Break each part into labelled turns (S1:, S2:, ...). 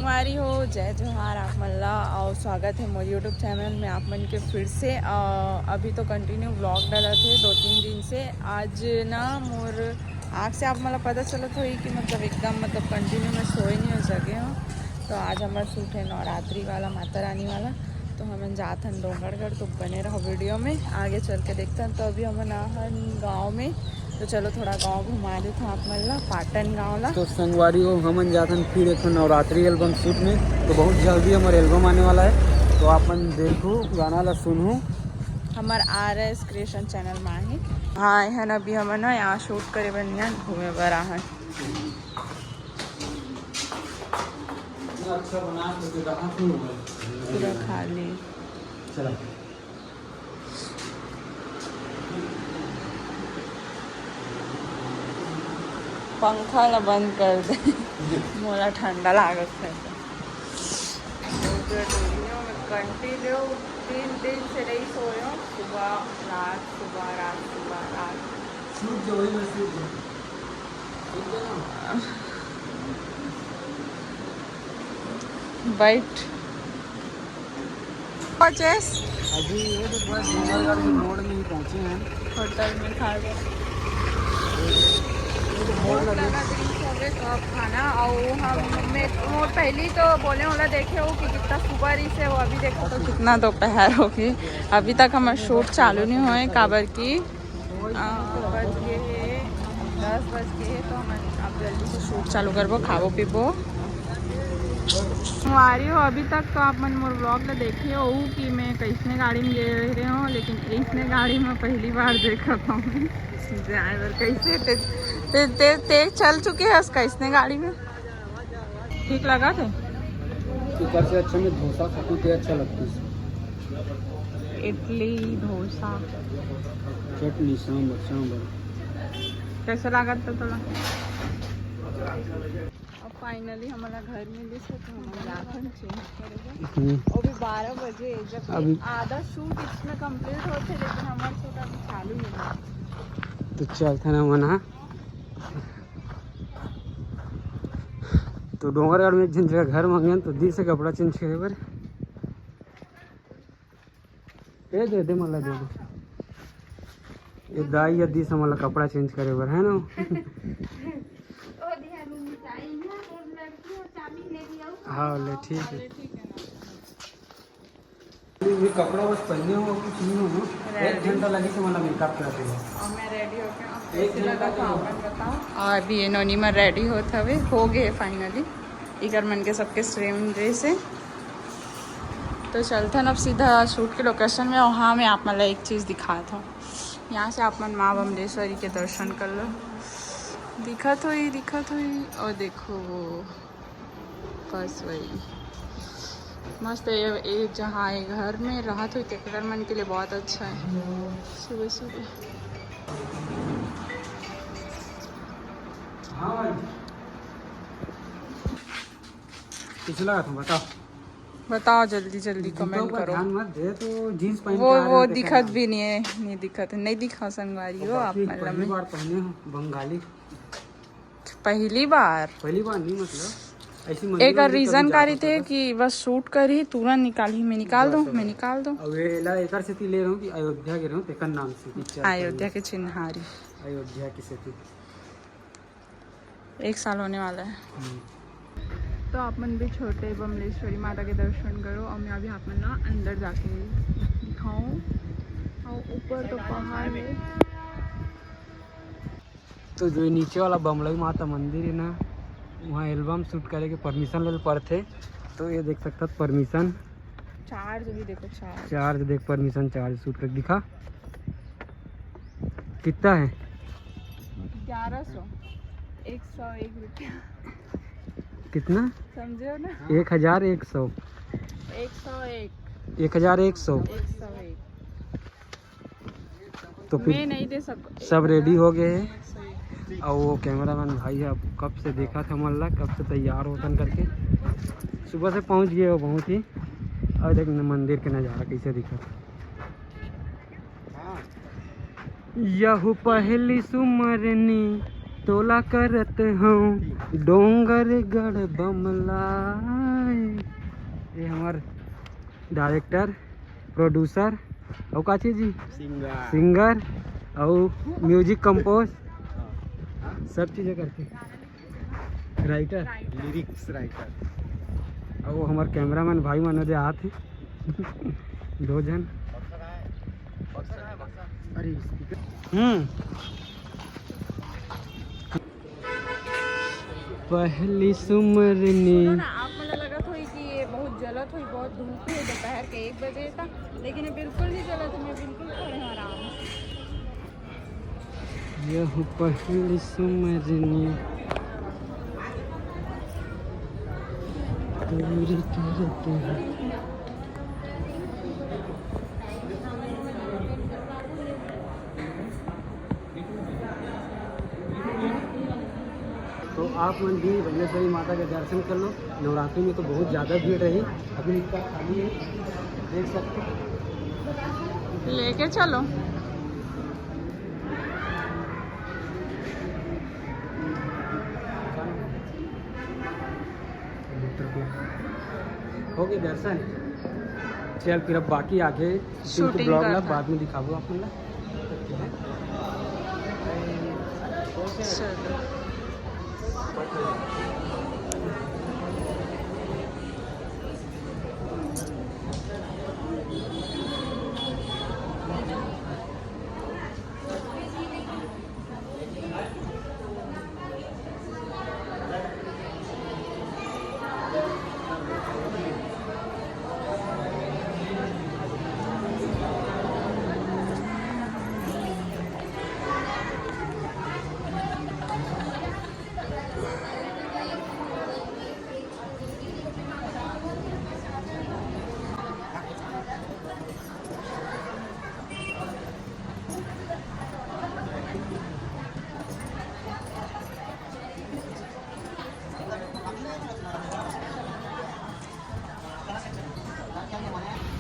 S1: हमारी हो जय जोहार आप मल्ला और स्वागत है मोर यूट्यूब चैनल में आप मन के फिर से अभी तो कंटिन्यू व्लॉग डाला थे 2-3 दिन से। आज ना मोर आँख से आप मतलब पता चलत हो कि मतलब एकदम मतलब कंटिन्यू में सोए नहीं हो सके हूँ। तो आज हमारा शूट है नवरात्रि वाला माता रानी वाला। तो हम जाते हैं डोंगरगढ़, तो बने रहो वीडियो में, आगे चल के देखते हैं। तो अभी हम ना गाँव में, तो चलो थोड़ा गांव घुमा देते आप मतलब पाटन गाँव ला।
S2: तो संगवारी हो हम जाथन फिर एक नवरात्रि एल्बम शूट में। तो बहुत जल्दी हमारे एल्बम आने वाला है, तो आपन देखो गाना ला सुनू।
S1: हमार RS क्रिएशन चैनल में है। हाँ है ना, अभी हम ना यहाँ शूट करे बनिया घूमे बर है।
S2: अच्छा बना
S1: पूरा खाली
S2: चला
S1: पंखा ला बंद कर दे मोला ठंडा लागत है। कंटिन्यू 3 दिन से नहीं सोए हो, सुबह रात सुबह रात सुबह रात।
S2: शूट जो वही में शूट
S1: बैठ पचेस
S2: अभी ये तो बस डोंगरगढ़ के मोड़ में ही पहुंचे हैं।
S1: होटल में खा गए सब खाना। और हम वो पहली तो बोले वाला देखे हो कि कितना सुबह रही से, वो अभी देखो तो कितना दोपहर हो गई। अभी तक हमारा शूट चालू नहीं हुआ है, काबर की बज गए है 10 बज गए है। तो हम अब जल्दी से शूट चालू करबो, खाबो पीबो। आ रही हो अभी तक तो आप मन मोर ब्लॉग में देखे हो कि मैं कैसने गाड़ी में गए रहे हो, लेकिन कैसने गाड़ी में पहली बार देखा था मैं। ड्राइवर कैसे ते चल चुके हैं कैसने गाड़ी में। ठीक लगा थे?
S2: ऊपर से अच्छा में डोसा खाती थे, अच्छा लगती है।
S1: इडली डोसा
S2: चटनी सांबर
S1: कैसा लगा था थोड़ा। अब फाइनली हमारा घर में भी से तो हम जाकर चेंज करेंगे। और भी 12 बजे जब
S2: अभी
S1: आधा शूट इसमें कंप्लीट होते, लेकिन हमारा शूट अभी चालू नहीं हुआ।
S2: तो चलते ना मना। तो डोंगरगढ़ में एक जन जगह घर मांगे तो दी से कपड़ा चेंज करे बर दे दे मला दे दे ये दाई या दी से मला कपड़ा चेंज करे बर है ना। हाँ ले ठीक है। कपड़ा बस पहने हो कुछ नहीं हो, 1 घंटा लगे तो मला मेकअप कर देगा।
S1: और मैं रेडी होके कैसे लगा था अपन बताओ। और अभी ये नोनी में रेडी होते हुए हो गए फाइनली इगर मन के सबके सेम ड्रेस है। तो चलते हैं अब सीधा शूट के लोकेशन में। और हाँ मैं आप मतलब एक चीज़ दिखा था, यहाँ से आप मन माँ बमलेश्वरी के दर्शन कर लो। दिखत हुई और देखो वो बस वही मस्त है। ये जहाँ ये घर में राहत हुई तेकर मन के लिए बहुत अच्छा है। सुबह सुबह
S2: कुछ लगा तुम
S1: बताओ जल्दी जल्दी कमेंट करो।
S2: ध्यान मत दे तो जीन्स पहन
S1: वो दिखत भी नहीं है, नहीं दिखा संगवारी हो आप मतलब
S2: पहली बार पहने हो बंगाली।
S1: पहली बार
S2: नहीं मतलब ऐसी
S1: एक रीजन कारी थे कि बस शूट कर ही तुरंत निकाली। मैं निकाल दूँ
S2: अब एकर से ले रहा हूँ कि अयोध्या के रहूँ तेकर नाम से पिक्चर
S1: अयोध्या के चिन्हारी।
S2: अयोध्या की सेतु
S1: 1 साल होने वाला है। तो आप मन भी छोटे बमलेश्वरी माता के दर्शन करो। और मैं अभी आप मन ना अंदर जाके दिखाऊं। और ऊपर तो पहाड़ है।
S2: तो जो नीचे वाला बमलई माता मंदिर है ना, वहाँ एल्बम शूट करे के परमिशन ले पड़ते। तो ये देख सकता परमिशन
S1: चार्ज भी देखो,
S2: चार्ज देख परमिशन चार्ज शूट कर दिखा कितना है
S1: 1100 101 रुपया
S2: कितना
S1: समझो ना।
S2: 1100
S1: 101
S2: 1100 तो
S1: मैं
S2: फिर
S1: नहीं दे सकता।
S2: सब रेडी हो गए हैं। और वो कैमरामैन भाई अब कब से देखा था मल्ला, कब से तैयार होतन करके सुबह से पहुंच गए हो बहुत ही। और देख मंदिर के नज़ारा कैसे दिखा। यहू पहली सुमरनी तोला करत हूँ डोंगरगढ़ बमला हमार डायरेक्टर, प्रोड्यूसर और का चीज जी
S3: सिंगर
S2: और म्यूजिक कंपोज सब चीज़ें करते, राइटर,
S3: लिरिक्स राइटर।
S2: और वो हमारे कैमरामैन भाई मनोज हाथ है 2 जन।
S3: अरे
S2: पहली सुमरनी।
S1: आप मला लगत हुई कि ये बहुत जलत हुई, बहुत धूप है, दोपहर के 1 बजे था, लेकिन ये बिल्कुल नहीं जलत है, मैं बिल्कुल खड़े हूँ आराम से।
S2: यह पहली सुमरनी दूरी करते हैं। तो आप मन भी भुवनेश्वरी माता के दर्शन कर लो। नवरात्रि में तो बहुत ज़्यादा भीड़ रही, अभी इतना खाली है, देख सकते हो।
S1: लेके चलो।
S2: हो गए दर्शन। चल फिर अब बाकी आगे
S1: शूटिंग
S2: ब्लॉग ला
S1: करता।
S2: बाद में दिखाबो आप मन ला।
S1: चलो।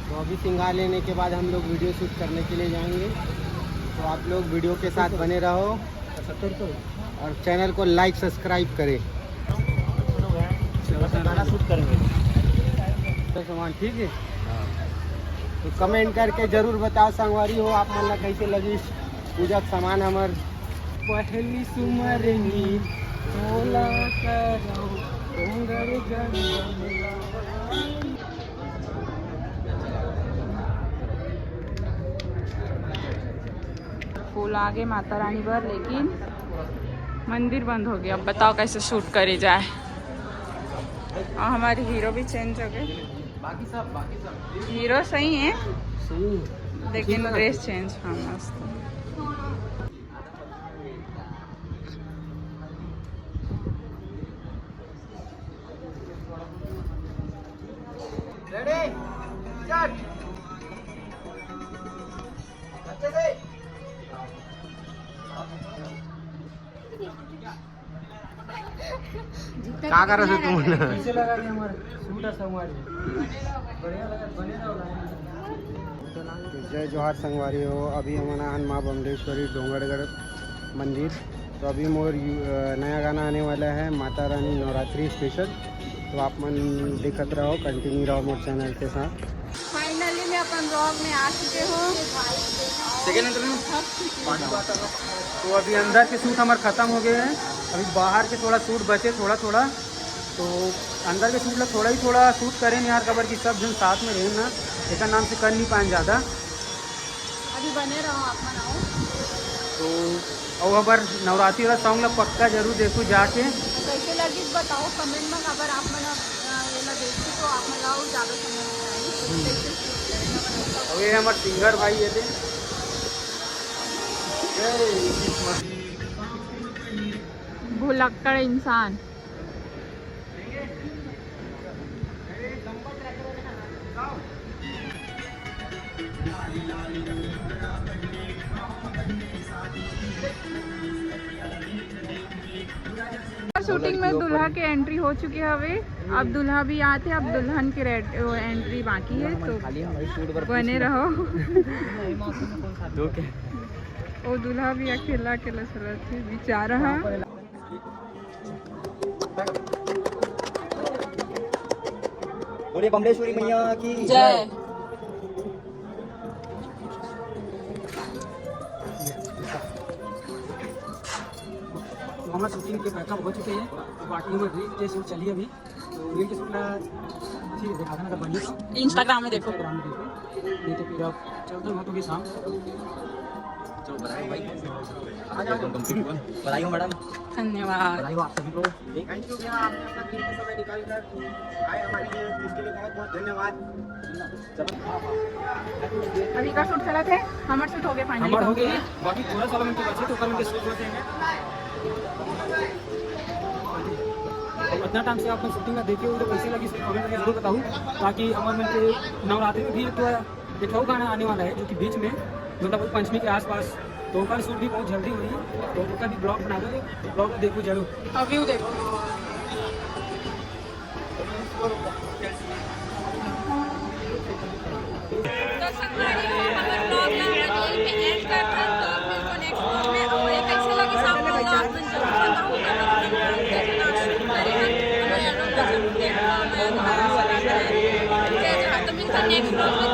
S3: तो अभी सिंगार लेने के बाद हम लोग वीडियो शूट करने के लिए जाएंगे। तो आप लोग वीडियो के साथ बने रहो और चैनल को लाइक सब्सक्राइब करें। गाना शूट करेंगे
S2: तो सामान ठीक है।
S3: तो कमेंट करके जरूर बताओ संगवारी हो आप मन ला कैसे लगी पूजा के सामान हमार।
S2: पहली सुमरनी होला करो उंगर गंगा।
S1: फूल आ गए माता रानी पर, लेकिन मंदिर बंद हो गया। अब बताओ कैसे शूट करे जाए। और हमारे हीरो भी चेंज हो गए।
S3: बाकी सब
S1: हीरो सही है,
S2: सही
S1: लेकिन ड्रेस चेंज। हाँ मस्त।
S3: Ready start. अच्छे से क्या कर रहे थे तुम?
S2: पीछे लगा के हमारे सूट है हमारे बढ़िया लगा, बने रहो।
S3: जय जोहार संगवारी हो। अभी हमारा माँ बमलेश्वरी डोंगरगढ़ मंदिर। तो अभी मोर नया गाना आने वाला है माता रानी नवरात्रि स्पेशल। तो आप मन देखते रहो, कंटिन्यू रहो मोर चैनल के साथ।
S1: फाइनली मैं अपन ब्लॉग में आ चुके हो।
S2: तो अभी अंदर के सूट हमारे ख़त्म हो गए हैं, अभी बाहर के थोड़ा सूट बचे थोड़ा थोड़ा। तो अंदर के सूट ला थोड़ा सूट करें यार, खबर की सब जन साथ में रहें ना, एक नाम से कर नहीं पाए ज़्यादा।
S1: अभी बने रहो, आप बनाओ।
S2: तो और खबर नवरात्रि वाला सॉन्ग ला पक्का जरूर देखो जाके।
S1: कैसे लगी बताओ कमेंट में। अगर आप मना ये ना देखते तो आप मनाओ ज़्यादा समय में आई।
S2: और ये हमारे सिंगर भाई ये थे।
S1: भुलक्कड़ इंसान। शूटिंग में दुल्हा की एंट्री हो चुकी है अभी। अब दुल्हा भी आते, अब दुल्हन की एंट्री बाकी है। तो बने रहो। वो दुल्हा भी अकेला अकेला चला बेचारा।
S4: बोले बमलेश्वरी मैया की
S1: जय।
S2: तो हमारा शूटिंग के पैकअप हो चुके हैं, तो बाकी में रील के शूट चलिए अभी। तो रील के शूट ठीक है, दिखा देना अगर बनिए तो
S1: इंस्टाग्राम में देखो।
S2: इंस्टाग्राम में देखो, नहीं तो फिर आप चलते हो तो भी शाम।
S4: बधाई हो मैडम,
S1: धन्यवाद।
S4: बधाई हो आप सभी को।
S3: थैंक यू भैया, आपने अपना कीमती समय निकाल कर आए हमारे लिए, इसके लिए बहुत बहुत धन्यवाद।
S1: अभी का शूट करा थे, हमारे शूट हो गए फाइनली।
S2: हमारे हो गए हैं, बाकी थोड़ा सा मिनट बचे तो कल उनके शूट होते हैं। और इतना टाइम से आपने शूटिंग का देखे हो तो कैसे लगी इसमें कमेंट करके जरूर बताऊँ, ताकि हमारे मन के नवरात्रि में भी एक और गाना आने वाला है जो कि बीच में मतलब पंचमी के आसपास, तो उसका शूट भी बहुत जल्दी हुई है, तो उसका भी ब्लॉग बना दो, तो ब्लॉग देखो जरूर।
S1: व्यू देखो।
S5: तो संगवारी हो हमर ब्लॉग ला यहीं पे एंड करता, तो मिलको नेक्स्ट ब्लॉग में। और ये कैसे लगी सब लोग आप मन जरूर बताऊंगा, देखना शुरू करें हमारे लोग जरूर देखना, मैं दोबारा से जय जहाँ। तो मिलते नेक्स्ट ब्लॉग में।